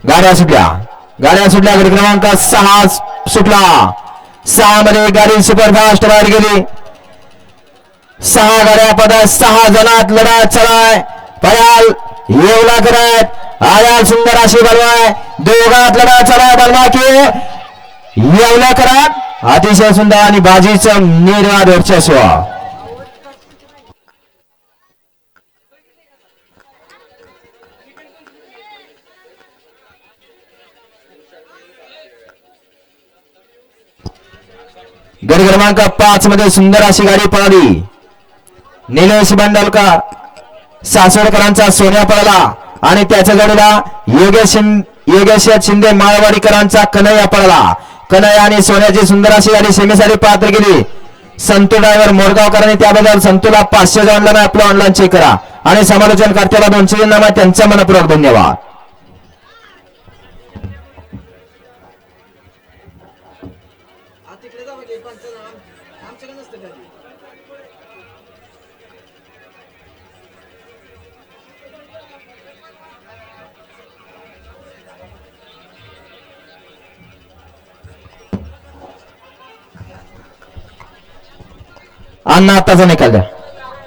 गाड्या सुटल्या गट क्रमांक 6 सुटला. 6 मध्ये गाडी सुपरफास्ट बाहेर गेली. 6 गाड्या पदात 6 जणात लढा चलाय. पयाल येवला करत आयाल सुंदर अशी बलवाय. दोघात लढा चलाय बलवा की येवला करत अतिशय सुंदर आणि बाजीचं निर्वाद वर्चस्व. गट क्रमांक 5 मध्ये सुंदर अशी गाडी पळाली. निलेश बंडलकर सासवडकरांचा सोन्या पळाला आणि त्याच्या जोडीला योगेश शिंदे माळवाडीकरांचा कन्हैया पळाला. कन्हैया आणि सोन्याची सुंदर अशी गाडी सेमीसाठी पात्र केली. संतू ड्रायव्हर मोरगावकरांनी त्याबद्दल संतूला 500 ऑनलाईन आपलं ऑनलाईन चेक करा आणि समालोचन करत्याला 200 नाम त्यांचा मनपूर्वक धन्यवाद. अण्णा आताचा निकाल द्या.